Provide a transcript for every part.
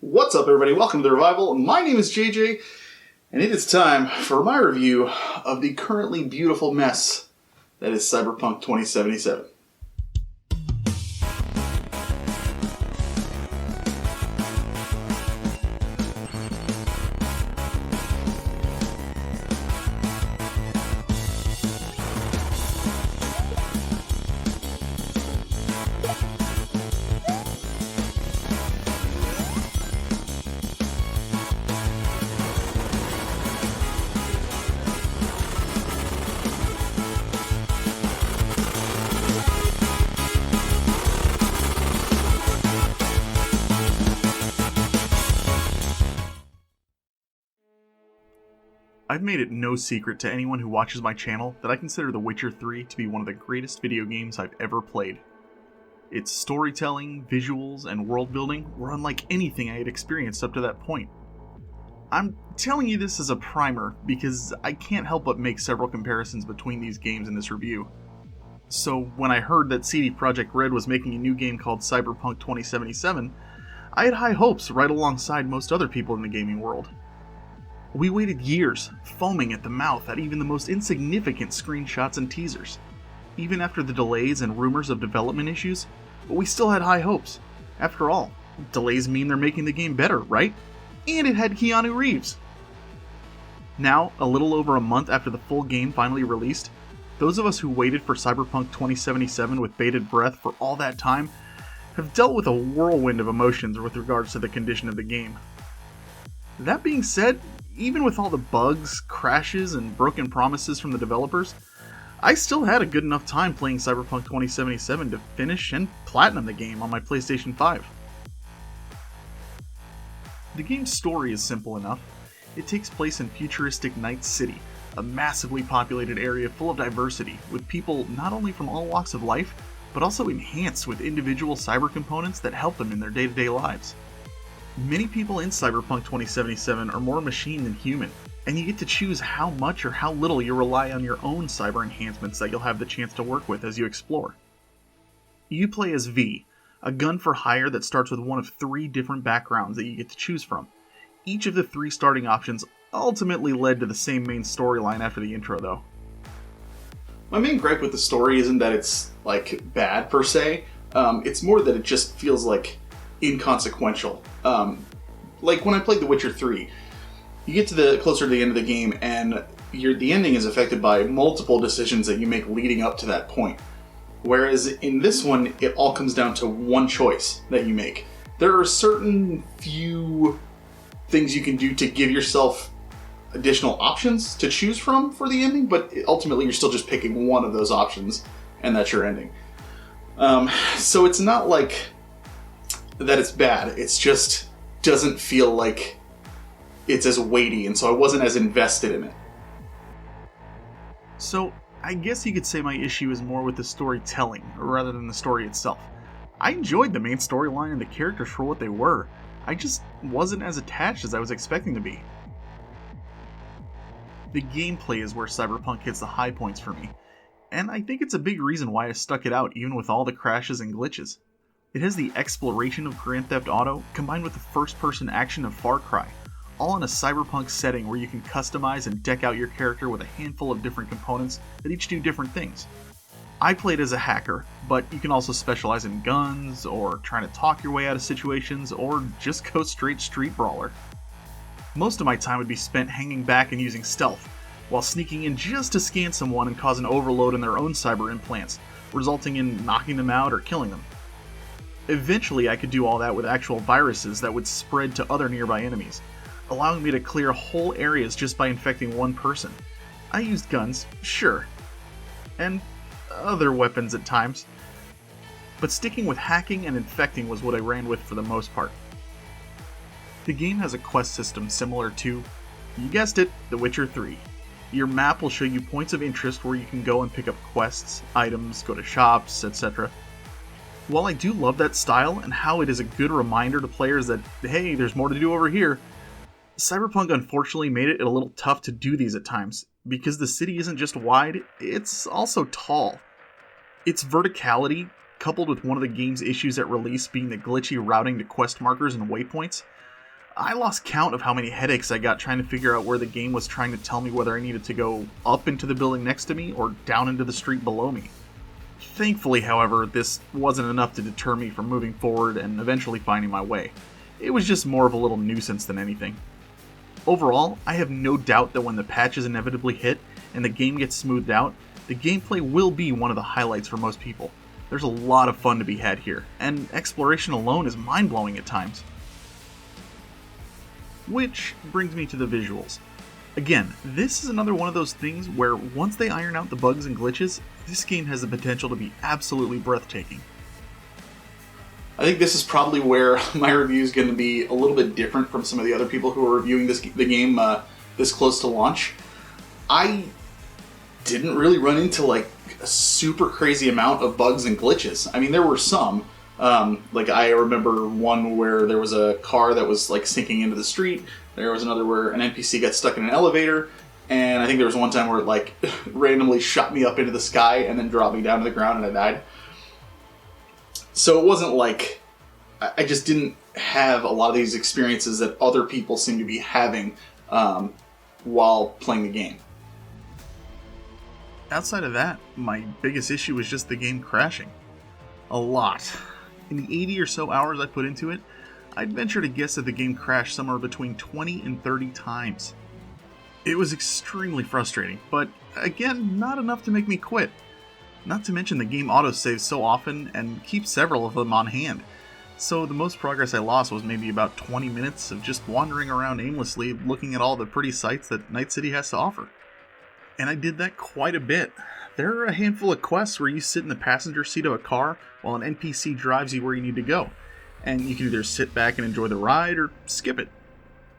What's up, everybody? Welcome to The Revival. My name is JJ, and it is time for my review of the currently beautiful mess that is Cyberpunk 2077. I've made it no secret to anyone who watches my channel that I consider The Witcher 3 to be one of the greatest video games I've ever played. Its storytelling, visuals, and world building were unlike anything I had experienced up to that point. I'm telling you this as a primer because I can't help but make several comparisons between these games in this review. So when I heard that CD Projekt Red was making a new game called Cyberpunk 2077, I had high hopes right alongside most other people in the gaming world. We waited years, foaming at the mouth at even the most insignificant screenshots and teasers. Even after the delays and rumors of development issues, we still had high hopes. After all, delays mean they're making the game better, right? And it had Keanu Reeves. Now, a little over a month after the full game finally released, those of us who waited for Cyberpunk 2077 with bated breath for all that time have dealt with a whirlwind of emotions with regards to the condition of the game. That being said, even with all the bugs, crashes, and broken promises from the developers, I still had a good enough time playing Cyberpunk 2077 to finish and platinum the game on my PlayStation 5. The game's story is simple enough. It takes place in futuristic Night City, a massively populated area full of diversity, with people not only from all walks of life, but also enhanced with individual cyber components that help them in their day-to-day lives. Many people in Cyberpunk 2077 are more machine than human, and you get to choose how much or how little you rely on your own cyber enhancements that you'll have the chance to work with as you explore. You play as V, a gun for hire that starts with one of 3 different backgrounds that you get to choose from. Each of the 3 starting options ultimately led to the same main storyline after the intro, though. My main gripe with the story isn't that it's, bad per se. It's more that it just feels, inconsequential. Like when I played The Witcher 3, you get to closer to the end of the game, and the ending is affected by multiple decisions that you make leading up to that point. Whereas in this one, it all comes down to one choice that you make. There are certain few things you can do to give yourself additional options to choose from for the ending, but ultimately you're still just picking one of those options, and that's your ending. So it's not like that it's bad, it's just doesn't feel like it's as weighty, and so I wasn't as invested in it. So, I guess you could say my issue is more with the storytelling, rather than the story itself. I enjoyed the main storyline and the characters for what they were. I just wasn't as attached as I was expecting to be. The gameplay is where Cyberpunk hits the high points for me, and I think it's a big reason why I stuck it out even with all the crashes and glitches. It has the exploration of Grand Theft Auto combined with the first-person action of Far Cry, all in a cyberpunk setting where you can customize and deck out your character with a handful of different components that each do different things. I played as a hacker, but you can also specialize in guns, or trying to talk your way out of situations, or just go straight street brawler. Most of my time would be spent hanging back and using stealth, while sneaking in just to scan someone and cause an overload in their own cyber implants, resulting in knocking them out or killing them. Eventually, I could do all that with actual viruses that would spread to other nearby enemies, allowing me to clear whole areas just by infecting one person. I used guns, sure, and other weapons at times, but sticking with hacking and infecting was what I ran with for the most part. The game has a quest system similar to, you guessed it, The Witcher 3. Your map will show you points of interest where you can go and pick up quests, items, go to shops, etc. While I do love that style and how it is a good reminder to players that, hey, there's more to do over here, Cyberpunk unfortunately made it a little tough to do these at times, because the city isn't just wide, it's also tall. Its verticality, coupled with one of the game's issues at release being the glitchy routing to quest markers and waypoints, I lost count of how many headaches I got trying to figure out where the game was trying to tell me whether I needed to go up into the building next to me or down into the street below me. Thankfully, however, this wasn't enough to deter me from moving forward and eventually finding my way. It was just more of a little nuisance than anything. Overall, I have no doubt that when the patches inevitably hit and the game gets smoothed out, the gameplay will be one of the highlights for most people. There's a lot of fun to be had here, and exploration alone is mind-blowing at times. Which brings me to the visuals. Again, this is another one of those things where once they iron out the bugs and glitches, this game has the potential to be absolutely breathtaking. I think this is probably where my review is going to be a little bit different from some of the other people who are reviewing the game this close to launch. I didn't really run into like a super crazy amount of bugs and glitches. I mean, there were some. Like I remember one where there was a car that was like sinking into the street. There was another where an NPC got stuck in an elevator. And I think there was one time where it like randomly shot me up into the sky and then dropped me down to the ground and I died. So it wasn't like I just didn't have a lot of these experiences that other people seem to be having while playing the game. Outside of that, my biggest issue was just the game crashing. A lot. In the 80 or so hours I put into it, I'd venture to guess that the game crashed somewhere between 20 and 30 times. It was extremely frustrating, but again, not enough to make me quit. Not to mention the game autosaves so often and keeps several of them on hand. So the most progress I lost was maybe about 20 minutes of just wandering around aimlessly looking at all the pretty sights that Night City has to offer. And I did that quite a bit. There are a handful of quests where you sit in the passenger seat of a car while an NPC drives you where you need to go. And you can either sit back and enjoy the ride or skip it.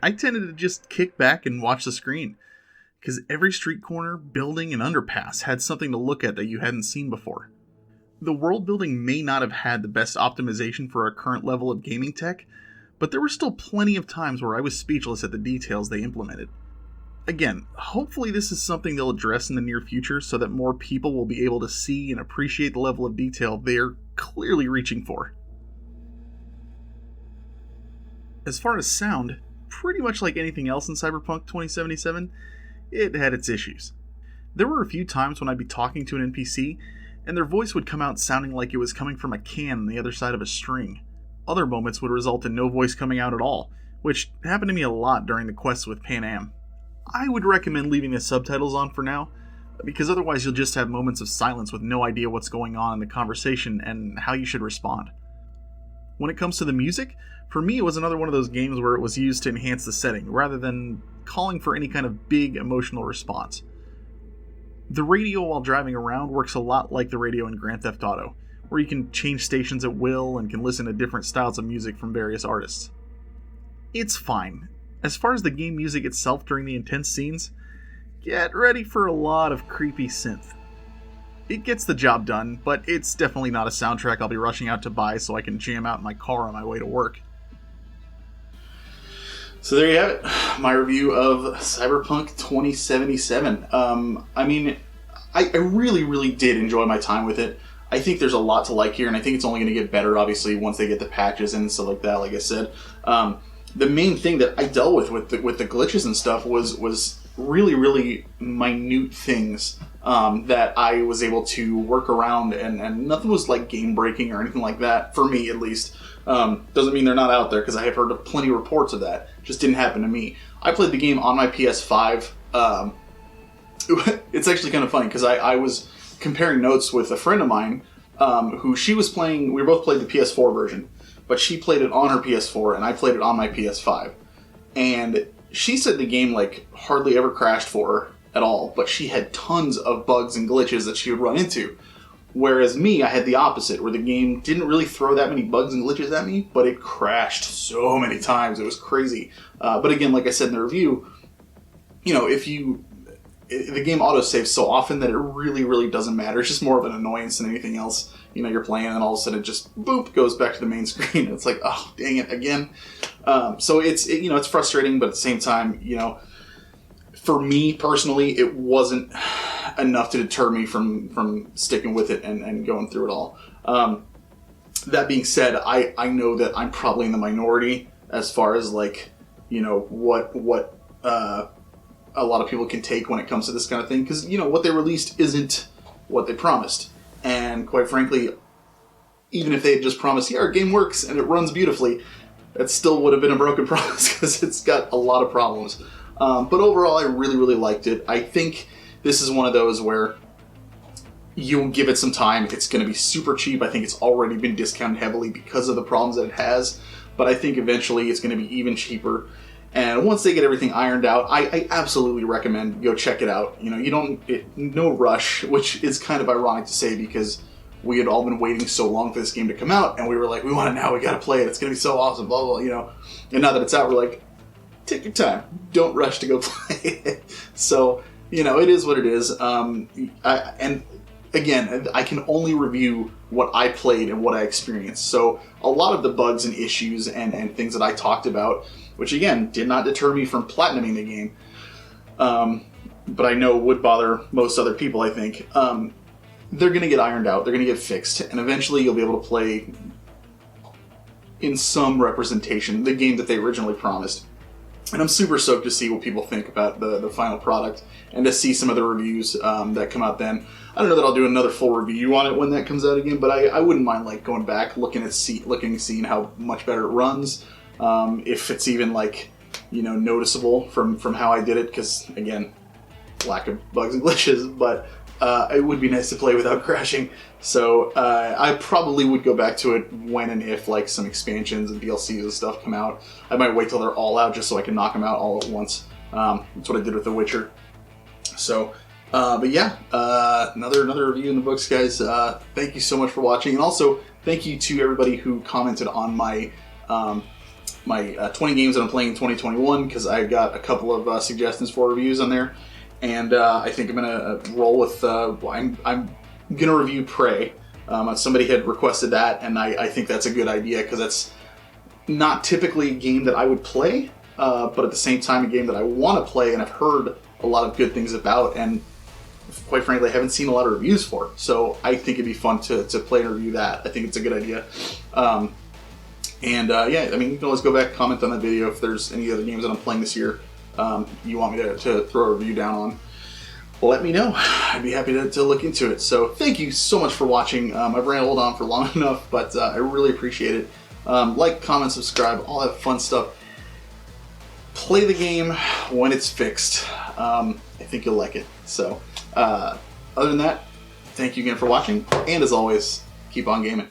I tended to just kick back and watch the screen, because every street corner, building, and underpass had something to look at that you hadn't seen before. The world building may not have had the best optimization for our current level of gaming tech, but there were still plenty of times where I was speechless at the details they implemented. Again, hopefully this is something they'll address in the near future so that more people will be able to see and appreciate the level of detail they're clearly reaching for. As far as sound, pretty much like anything else in Cyberpunk 2077, it had its issues. There were a few times when I'd be talking to an NPC, and their voice would come out sounding like it was coming from a can on the other side of a string. Other moments would result in no voice coming out at all, which happened to me a lot during the quests with Pan Am. I would recommend leaving the subtitles on for now, because otherwise you'll just have moments of silence with no idea what's going on in the conversation and how you should respond. When it comes to the music, for me it was another one of those games where it was used to enhance the setting, rather than calling for any kind of big emotional response. The radio while driving around works a lot like the radio in Grand Theft Auto, where you can change stations at will and can listen to different styles of music from various artists. It's fine. As far as the game music itself during the intense scenes, get ready for a lot of creepy synth. It gets the job done, but it's definitely not a soundtrack I'll be rushing out to buy so I can jam out in my car on my way to work. So there you have it, my review of Cyberpunk 2077. I mean, I really, really did enjoy my time with it. I think there's a lot to like here, and I think it's only going to get better, obviously, once they get the patches and stuff like that, like I said. The main thing that I dealt with the glitches and stuff was really, really minute things that I was able to work around, and nothing was like game-breaking or anything like that, for me at least. Doesn't mean they're not out there, because I have heard of plenty of reports of that. Just didn't happen to me. I played the game on my PS5. It's actually kind of funny, because I was comparing notes with a friend of mine who she was playing. We both played the PS4 version, but she played it on her PS4, and I played it on my PS5. And she said the game like hardly ever crashed for her at all, but she had tons of bugs and glitches that she would run into. Whereas me, I had the opposite, where the game didn't really throw that many bugs and glitches at me, but it crashed so many times. It was crazy. But again, like I said in the review, you know, the game autosaves so often that it really, really doesn't matter. It's just more of an annoyance than anything else. You know, you're playing and all of a sudden it just, boop, goes back to the main screen. It's like, oh, dang it, again. So it's frustrating, but at the same time, you know, for me personally, it wasn't enough to deter me from sticking with it and going through it all. That being said, I know that I'm probably in the minority as far as like what a lot of people can take when it comes to this kind of thing, because what they released isn't what they promised, and quite frankly, even if they had just promised, yeah, our game works and it runs beautifully, that still would have been a broken promise because it's got a lot of problems. But overall, I really, really liked it. I think this is one of those where you'll give it some time. It's going to be super cheap. I think it's already been discounted heavily because of the problems that it has. But I think eventually it's going to be even cheaper. And once they get everything ironed out, I absolutely recommend go check it out. No rush, which is kind of ironic to say because we had all been waiting so long for this game to come out, and we were like, we want it now, we gotta play it, it's gonna be so awesome, blah, blah, blah, And now that it's out, we're like, take your time. Don't rush to go play it. So, it is what it is. And again, I can only review what I played and what I experienced. So a lot of the bugs and issues and things that I talked about, which again, did not deter me from platinuming the game, but I know would bother most other people, I think, they're going to get ironed out, they're going to get fixed, and eventually you'll be able to play in some representation the game that they originally promised. And I'm super stoked to see what people think about the final product and to see some of the reviews that come out then. I don't know that I'll do another full review on it when that comes out again, but I wouldn't mind going back, seeing how much better it runs, if it's even noticeable from how I did it, because again, lack of bugs and glitches, but it would be nice to play without crashing. So I probably would go back to it when and if some expansions and DLCs and stuff come out. I might wait till they're all out just so I can knock them out all at once. That's what I did with The Witcher. So, but yeah, another review in the books, guys. Thank you so much for watching, and also thank you to everybody who commented on my 20 games that I'm playing in 2021, because I got a couple of suggestions for reviews on there. And I think I'm gonna roll with. I'm gonna review Prey. Somebody had requested that, and I think that's a good idea because that's not typically a game that I would play, but at the same time, a game that I want to play and I've heard a lot of good things about, and quite frankly, I haven't seen a lot of reviews for. So I think it'd be fun to play and review that. I think it's a good idea. Yeah, you can always go back, comment on that video if there's any other games that I'm playing this year you want me to throw a review down on. Let me know. I'd be happy to look into it. So thank you so much for watching. I've rambled on for long enough, but I really appreciate it. Like, comment, subscribe, all that fun stuff. Play the game when it's fixed. I think you'll like it. So other than that, thank you again for watching, and as always, keep on gaming.